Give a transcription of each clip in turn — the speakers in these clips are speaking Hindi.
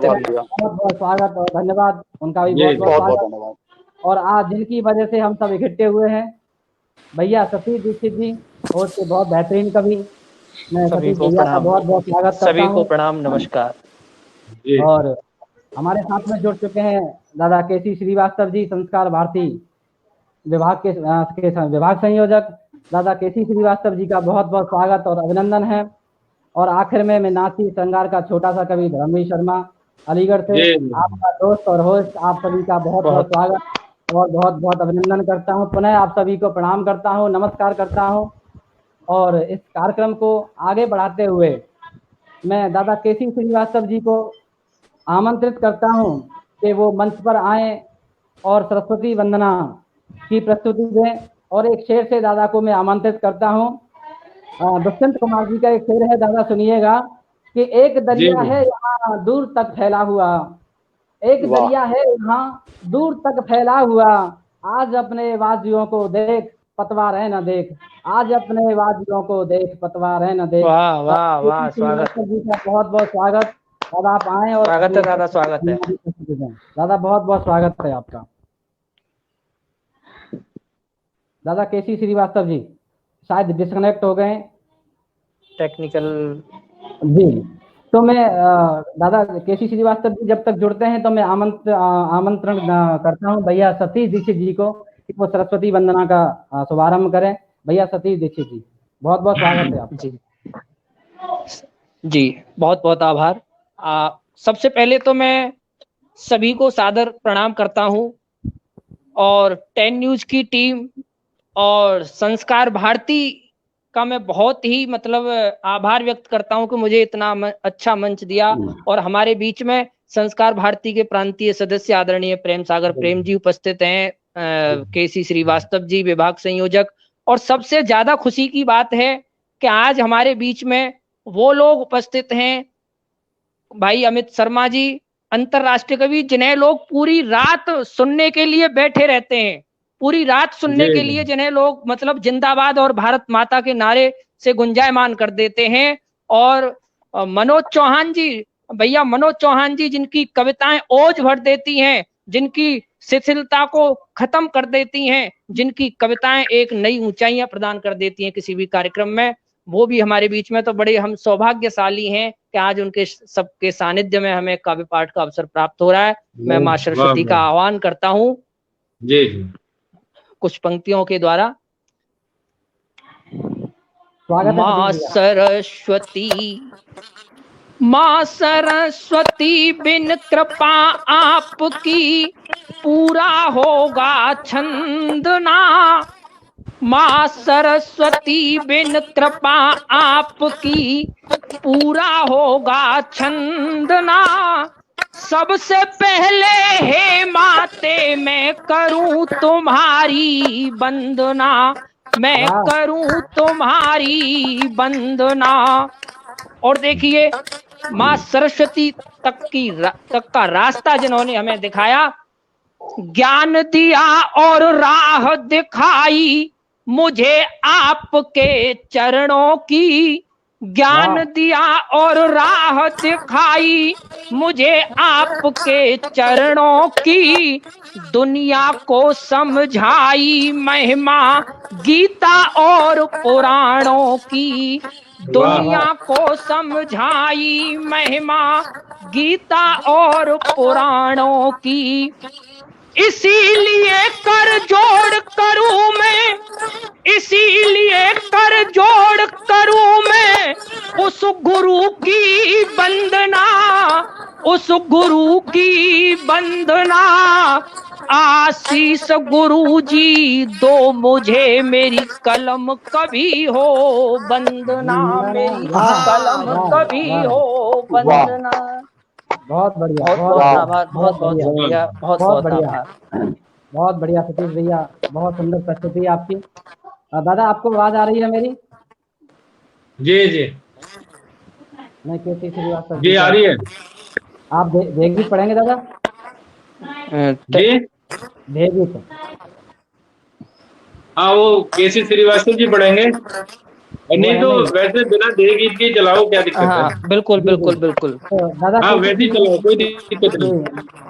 बहुत बहुत स्वागत और धन्यवाद, उनका भी बहुत बहुत स्वागत। धन्यवाद। और आज जिनकी वजह से हम सब इकट्ठे हुए हैं, भैया सतीश दीक्षित जी, और के बहुत बेहतरीन कवि, मैं सतीश भैया का बहुत बहुत स्वागत करता हूँ। सभी को प्रणाम, नमस्कार। और हमारे साथ में जुड़ चुके हैं दादा केसी श्रीवास्तव जी, संस्कार भारती विभाग के विभाग संयोजक। दादा केसी श्रीवास्तव जी का बहुत बहुत स्वागत और अभिनंदन है। और आखिर में मैं नाची श्रृंगार का छोटा सा कवि धर्मवीर शर्मा अलीगढ़ से, आपका दोस्त और होस्ट, आप सभी का बहुत बहुत स्वागत और बहुत बहुत अभिनंदन करता हूं। पुनः आप सभी को प्रणाम करता हूं, नमस्कार करता हूं। और इस कार्यक्रम को आगे बढ़ाते हुए मैं दादा केसी श्रीवास्तव जी को आमंत्रित करता हूं कि वो मंच पर आए और सरस्वती वंदना की प्रस्तुति दें। और एक शेर से दादा को मैं आमंत्रित करता हूं। दुष्यंत कुमार जी का एक शेर है, दादा सुनिएगा कि एक दरिया है यहाँ दूर तक फैला हुआ, एक दरिया है यहाँ दूर तक फैला हुआ, आज अपने वादियों को देख पतवार है न देख, आज अपने वादियों को देख पतवार है न देख। वाह वाह वाह, स्वागत जी का बहुत बहुत स्वागत। और आप आए और स्वागत है दादा, स्वागत है दादा, बहुत बहुत स्वागत है आपका। दादा केसी श्रीवास्तव जी शायद डिस्कनेक्ट हो गए, टेक्निकल जी। तो मैं दादा केसी श्रीवास्तव जी जब तक जुड़ते हैं तो मैं आमंत्रण करता हूं भैया सतीश दीक्षित जी को कि वो सरस्वती वंदना का शुभारंभ करें। भैया सतीश दीक्षित जी, बहुत बहुत स्वागत है आपका। जी, बहुत बहुत आभार। सबसे पहले तो मैं सभी को सादर प्रणाम करता हूं और 10 न्यूज की टीम और संस्कार भारती का मैं बहुत ही आभार व्यक्त करता हूं कि मुझे इतना अच्छा मंच दिया। और हमारे बीच में संस्कार भारती के प्रांतीय सदस्य आदरणीय प्रेम सागर प्रेम जी उपस्थित हैं, केसी श्रीवास्तव जी विभाग संयोजक। और सबसे ज्यादा खुशी की बात है कि आज हमारे बीच में वो लोग उपस्थित हैं, भाई अमित शर्मा जी, अंतरराष्ट्रीय कवि, जिन्हें लोग पूरी रात सुनने के लिए बैठे रहते हैं, पूरी रात सुनने के लिए जिन्हें लोग जिंदाबाद और भारत माता के नारे से गुंजायमान कर देते हैं। और मनोज चौहान जी, भैया मनोज चौहान जी, जिनकी कविताएं ओज भर देती हैं, जिनकी शिथिलता को खत्म कर देती हैं, जिनकी कविताएं एक नई ऊंचाइयां प्रदान कर देती हैं किसी भी कार्यक्रम में, वो भी हमारे बीच में। तो बड़े हम सौभाग्यशाली हैं कि आज उनके सबके सानिध्य में हमें काव्य पाठ का अवसर प्राप्त हो रहा है। मैं मां सरस्वती का आह्वान करता हूँ जी कुछ पंक्तियों के द्वारा। मां सरस्वती बिन कृपा आपकी पूरा होगा छंदना, मां सरस्वती बिन कृपा आपकी पूरा होगा छंदना, सबसे पहले हे माते मैं करूं तुम्हारी वंदना, मैं करूं तुम्हारी वंदना। और देखिए मां सरस्वती तक का रास्ता जिन्होंने हमें दिखाया, ज्ञान दिया और राह दिखाई मुझे आपके चरणों की, ज्ञान दिया और राह दिखाई मुझे आपके चरणों की, दुनिया को समझाई महिमा गीता और पुराणों की, दुनिया को समझाई महिमा गीता और पुराणों की, इसीलिए कर जोड़ करूं मैं, इसीलिए कर जोड़ करूं मैं उस गुरु की वंदना, उस गुरु की वंदना, आशीष गुरु जी दो मुझे मेरी कलम कभी हो वंदना, मेरी कलम कभी हो वंदना। बहुत बढ़िया, बहुत आभार, बहुत बहुत बढ़िया, बहुत बहुत बढ़िया, बहुत बढ़िया सतीश भैया, बहुत सुंदर प्रस्तुति आपकी। दादा आपको आवाज आ रही है मेरी? जी जी मैं केसी श्रीवास्तव जी आ रही है। आप भेगीत पढ़ेंगे दादा? जी भेगीत, हाँ वो केसी श्रीवास्तव जी पढ़ेंगे। नहीं तो वैसे बिना देह गीत के चलाओ, क्या दिक्कत है? हाँ बिल्कुल बिल्कुल बिल्कुल। तो दादा हाँ वैसे ही चलाओ, कोई दिक्कत नहीं।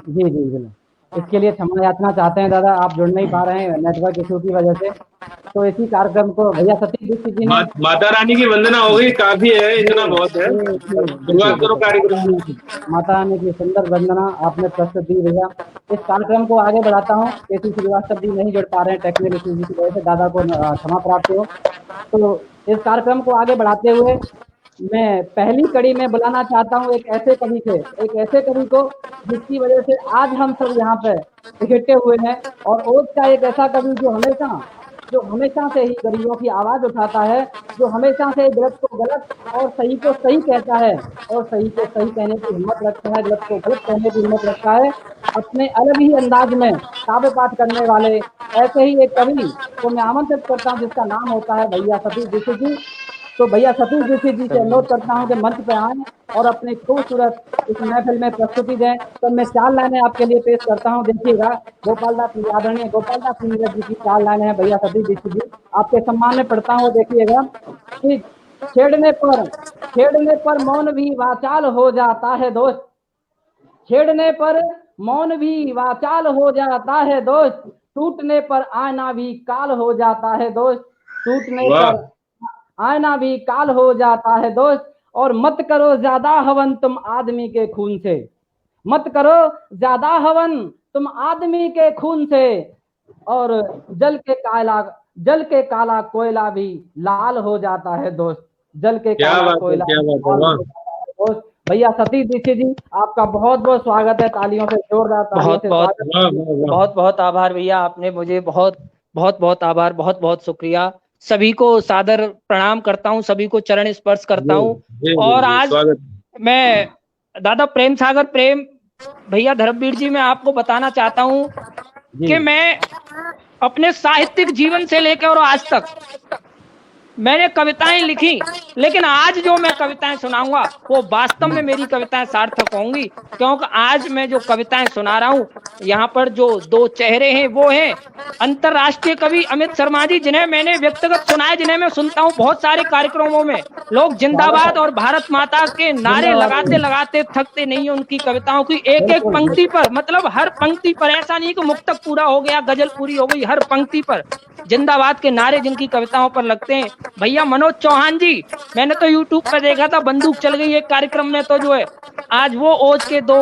जी जी जी, इसके लिए क्षमा याचना चाहते हैं दादा, आप जुड़ नहीं पा रहे हैं नेटवर्क इशू की वजह से। तो इसी कार्यक्रम को भैया सतीश दीक्षित जी ने माता रानी की वंदना हो गई, काफी है, इतना बहुत है। शुरुआत करो कार्यक्रम। माता रानी की सुंदर वंदना आपने प्रस्तुत दी भैया। इस कार्यक्रम को आगे बढ़ाता हूँ। केसी श्रीवास्तव जी नहीं जुड़ पा रहे हैं टेक्निकल इशू की वजह से, दादा को क्षमा प्राप्त हो। तो इस कार्यक्रम को आगे बढ़ाते हुए मैं पहली कड़ी में बुलाना चाहता हूँ एक ऐसे कवि को जिसकी वजह से आज हम सब यहाँ पे इकट्ठे हुए हैं। और ओज का एक ऐसा कवि जो हमेशा से ही गरीबों की आवाज उठाता है, जो हमेशा से गलत को गलत और सही को सही कहता है, और सही को सही कहने की हिम्मत रखता है, गलत को गलत कहने की हिम्मत रखता है, अपने अलग ही अंदाज में काव्य पाठ करने वाले ऐसे ही एक कवि को मैं आमंत्रित करता हूँ, जिसका नाम होता है भैया सतीश दीक्षित जी। तो भैया सतीश दीक्षित जी से अनुरोध करता हूँ कि मंच पे आएं और अपने खूबसूरत इस महफिल में प्रस्तुति दें। तो मैं 4 लाइनें आपके लिए पेश करता हूँ, देखिएगा। आदरणीय गोपाल दास नीरज जी की 4 लाइनें हैं भैया सतीश दीक्षित जी, आपके सम्मान में पढ़ता हूँ, देखिएगा। कि छेड़ने पर मौन भी वाचाल हो जाता है दोस्त, छेड़ने पर मौन भी वाचाल हो जाता है दोस्त, टूटने पर आईना भी काल हो जाता है दोस्त, टूटने पर आईना भी काल हो जाता है दोस्त। और मत करो ज्यादा हवन तुम आदमी के खून से, मत करो ज्यादा हवन तुम आदमी के खून से, और जल के काला कोयला भी लाल हो जाता है दोस्त, जल के काला कोयला दोस्त। भैया सतीश दीक्षित जी, आपका बहुत बहुत स्वागत है, तालियों से जोरदार तालियों से बहुत बहुत आभार भैया, आपने मुझे बहुत आभार, बहुत शुक्रिया। सभी को सादर प्रणाम करता हूँ, सभी को चरण स्पर्श करता हूँ। और आज मैं दादा प्रेम सागर प्रेम भैया धर्मवीर जी, मैं आपको बताना चाहता हूँ कि मैं अपने साहित्यिक जीवन से लेकर और आज तक मैंने कविताएं लिखी, लेकिन आज जो मैं कविताएं सुनाऊंगा वो वास्तव में मेरी कविताएं सार्थक होंगी, क्योंकि आज मैं जो कविताएं सुना रहा हूं, यहाँ पर जो 2 चेहरे हैं वो हैं अंतरराष्ट्रीय कवि अमित शर्मा जी, जिन्हें मैंने व्यक्तिगत सुना है, जिन्हें मैं सुनता हूं बहुत सारे कार्यक्रमों में। लोग जिंदाबाद और भारत माता के नारे लगाते लगाते थकते नहीं है उनकी कविताओं की एक एक पंक्ति पर, मतलब हर पंक्ति पर, ऐसा नहीं कि मुक्तक पूरा हो गया, गजल पूरी हो गई, हर पंक्ति पर जिंदाबाद के नारे जिनकी कविताओं पर लगते हैं। भैया मनोज चौहान जी, मैंने तो यूट्यूब पर देखा था, बंदूक चल गई एक कार्यक्रम में, तो जो है आज वो ओज के 2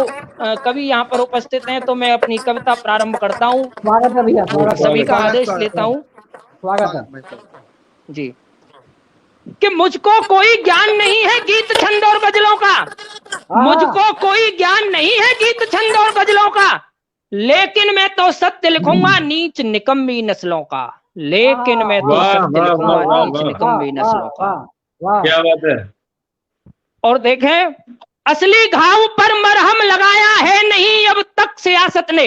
कवि यहाँ पर उपस्थित हैं। तो मैं अपनी कविता प्रारंभ करता हूँ, स्वागत है भैया, सभी का आदेश लेता हूँ। स्वागत है जी। कि मुझको कोई ज्ञान नहीं है गीत छंद और गजलों का, मुझको कोई ज्ञान नहीं है गीत छंद और गजलों का, लेकिन मैं तो सत्य लिखूंगा नीच निकम्मी नस्लों का, लेकिन मैं तो सत्य लिखूंगा नीच निकम्मी नस्लों का। क्या बात है। और देखें, असली घाव पर मरहम लगाया है नहीं अब तक सियासत ने,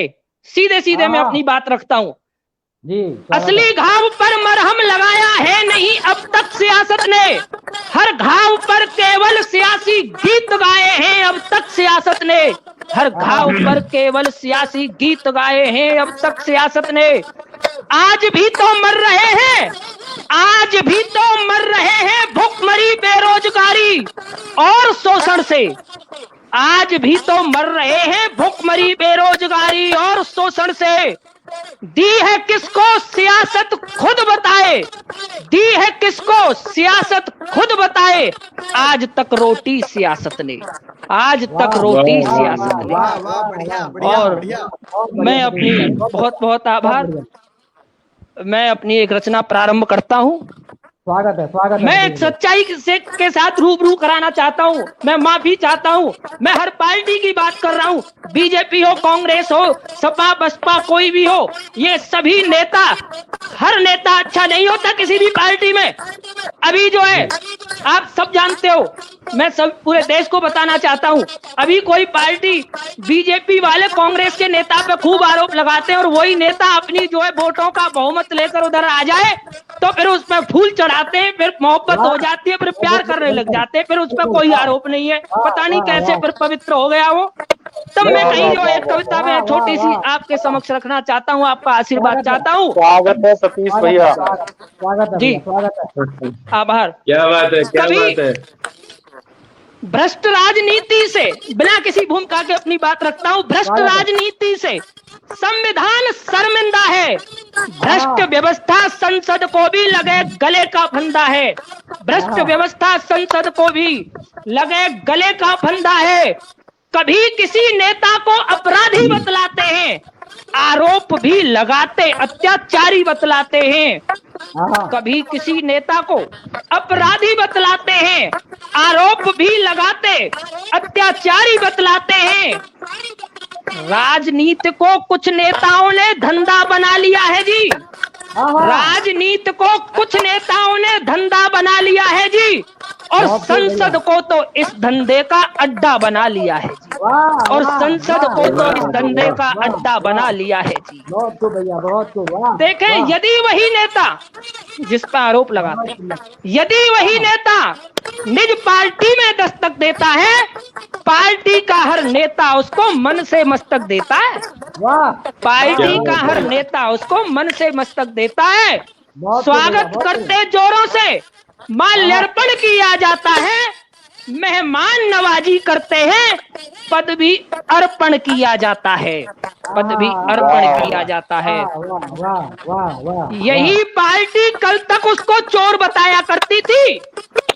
सीधे सीधे मैं अपनी बात रखता हूं जी। असली घाव पर मरहम लगाया है नहीं अब तक सियासत ने, हर घाव पर केवल सियासी गीत गाए हैं अब तक सियासत ने, हर घाव पर केवल सियासी गीत गाए हैं अब तक सियासत ने। आज भी तो मर रहे हैं, आज भी तो मर रहे हैं भूखमरी बेरोजगारी और शोषण से, आज भी तो मर रहे हैं भूखमरी बेरोजगारी और शोषण से। दी है किसको सियासत खुद बताए, दी है किसको सियासत खुद बताए, आज तक रोटी सियासत ने, आज तक रोटी सियासत ने। और मैं अपनी बहुत आभार, मैं अपनी एक रचना प्रारंभ करता हूँ। स्वागत है मैं एक सच्चाई के साथ रूबरू कराना चाहता हूँ, मैं माफी चाहता हूँ। मैं हर पार्टी की बात कर रहा हूँ, बीजेपी हो, कांग्रेस हो, सपा बसपा, कोई भी हो, ये सभी नेता, हर नेता अच्छा नहीं होता किसी भी पार्टी में। अभी जो है आप सब जानते हो, मैं सब पूरे देश को बताना चाहता हूँ, अभी कोई पार्टी बीजेपी वाले कांग्रेस के नेता पे खूब आरोप लगाते हैं, और वही नेता अपनी जो है वोटों का बहुमत लेकर उधर आ जाए तो फिर उसमें फूल चढ़ाते हैं, फिर मोहब्बत हो जाती है, फिर प्यार करने लग जाते हैं, फिर उस पर कोई आरोप नहीं है, पता नहीं कैसे फिर पवित्र हो गया वो। तब मैं कहीं जो एक कविता में छोटी सी आपके समक्ष रखना चाहता हूँ, आपका आशीर्वाद चाहता हूँ। स्वागत है सतीश भैया। स्वागत है जी। स्वागत है। आभार। क्या बात है, क्या कभी बात है। भ्रष्ट राजनीति से, बिना किसी भूमिका के अपनी बात रखता हूँ, भ्रष्ट राजनीति से संविधान शर्मिंदा है, भ्रष्ट व्यवस्था संसद को भी लगे गले का फंदा है, भ्रष्ट व्यवस्था संसद को भी लगे गले का फंदा है। कभी किसी नेता को अपराधी बतलाते हैं, आरोप भी लगाते अत्याचारी बतलाते हैं। कभी किसी नेता को अपराधी बतलाते हैं, आरोप भी लगाते अत्याचारी बतलाते हैं। राजनीति को कुछ नेताओं ने धंधा बना लिया है जी, राजनीति को कुछ नेताओं ने धंधा बना लिया है जी, और संसद को तो इस धंधे का अड्डा बना लिया है जी, और संसद को तो इस धंधे का अड्डा बना लिया है जी। बहुत खूब भैया, बहुत खूब। देखें, यदि वही नेता जिस पर आरोप लगाते हैं, यदि वही नेता निज पार्टी में दस्तक देता है, पार्टी का हर नेता उसको मन से मस्तक देता है, पार्टी का हर नेता उसको मन से मस्तक देता है। स्वागत करते जोरों से माल्यार्पण किया जाता है, मेहमान नवाजी करते हैं, पद भी अर्पण किया जाता है, पद भी अर्पण किया जाता है। यही पार्टी कल तक उसको चोर बताया करती थी,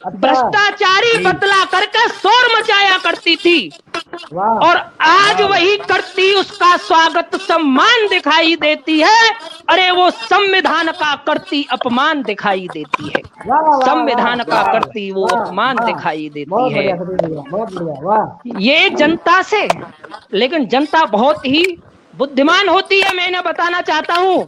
भ्रष्टाचारी बतला करके शोर मचाया करती थी, और आज वही करती उसका स्वागत सम्मान दिखाई देती है। अरे वो संविधान का करती अपमान दिखाई देती है, संविधान का करती वो अपमान दिखाई देती है। ये जनता से, लेकिन जनता बहुत ही बुद्धिमान होती है, मैं इन्हें बताना चाहता हूँ।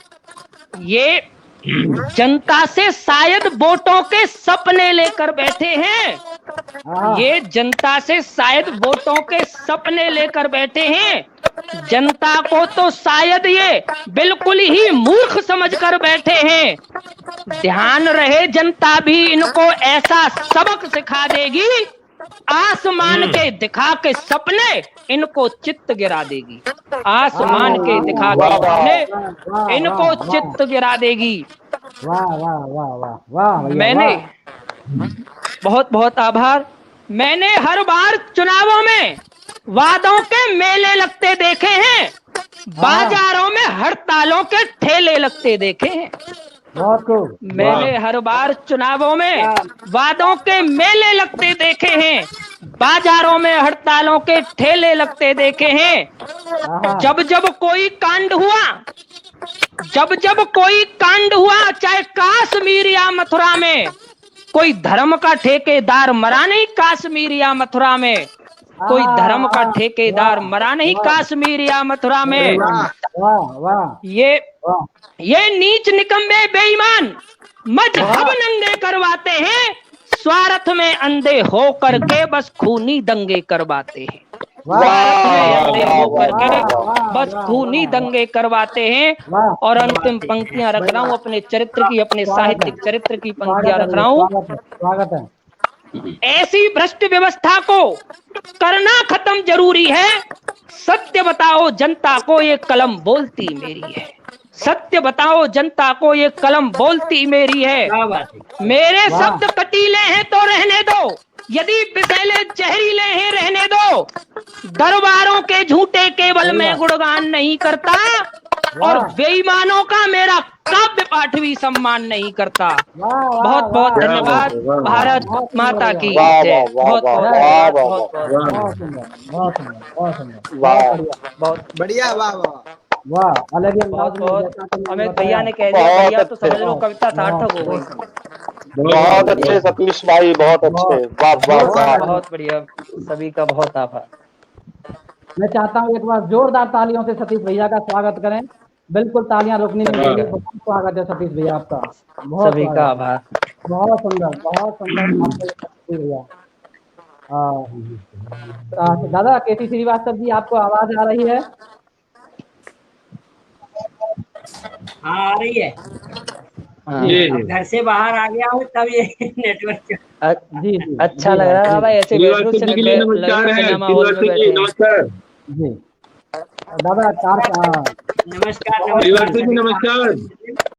ये जनता से शायद वोटों के सपने लेकर बैठे हैं, ये जनता से शायद वोटों के सपने लेकर बैठे हैं। जनता को तो शायद ये बिल्कुल ही मूर्ख समझकर बैठे हैं। ध्यान रहे, जनता भी इनको ऐसा सबक सिखा देगी, आसमान के दिखा के सपने इनको चित्त गिरा देगी, आसमान के दिखा के सपने इनको चित्त गिरा देगी। मैंने बहुत बहुत आभार। मैंने हर बार चुनावों में वादों के मेले लगते देखे हैं, बाजारों में हड़तालों के ठेले लगते देखे हैं। मैंने हर बार चुनावों में वादों के मेले लगते देखे हैं, बाजारों में हड़तालों के ठेले लगते देखे हैं। जब जब कोई कांड हुआ, जब जब कोई कांड हुआ, चाहे कश्मीर या मथुरा में, कोई धर्म का ठेकेदार मरा नहीं कश्मीर या मथुरा में, कोई धर्म का ठेकेदार मरा नहीं कश्मीर या मथुरा में। ये नीच निकम्मे बेईमान मजहब नंगे करवाते हैं, स्वार्थ में अंधे हो करके बस खूनी दंगे करवाते हैं, स्वार्थ में अंधे हो करके बस खूनी दंगे करवाते हैं। और अंतिम पंक्तियां रख रहा हूँ अपने चरित्र की, अपने साहित्यिक चरित्र की पंक्तियां रख रहा हूँ। ऐसी भ्रष्ट व्यवस्था को करना खत्म जरूरी है, सत्य बताओ जनता को ये कलम बोलती मेरी है, सत्य बताओ जनता को ये कलम बोलती मेरी है। मेरे शब्द कटीले हैं तो रहने दो, यदि विषैले जहरीले हैं रहने दो, दरबारों के झूठे केवल मैं गुणगान नहीं करता, और बेईमानों का मेरा काव्य पाठ भी सम्मान नहीं करता। बहुत बहुत धन्यवाद। भारत माता की जय। बहुत बहुत बहुत बढ़िया। वाह, अलग ही बहुत बहुत। अमित भैया ने कह दिया भैया तो समझ लो कविता सार्थक हो गई। बहुत अच्छे सतीश भाई, बहुत अच्छे। वाह वाह वाह, बहुत बढ़िया। सभी का बहुत आभार। मैं चाहता हूँ एक बार जोरदार तालियों से सतीश भैया का स्वागत करें। बिल्कुल तालियां रुकनी नहीं चाहिए। बहुत स्वागत है सतीश भैया आपका। बहुत सभी का आभार। बहुत सुंदर, बहुत सुंदर सतीश भैया। दादा केसी श्रीवास्तव जी, आपको आवाज आ रही है? हाँ, आ रही है। घर से बाहर आ गया हूँ तब ये नेटवर्क जी अच्छा लग रहा है भाई, ऐसे नमस्कार। जी दादा कार नमस्कार श्रीवास्तव जी नमस्कार।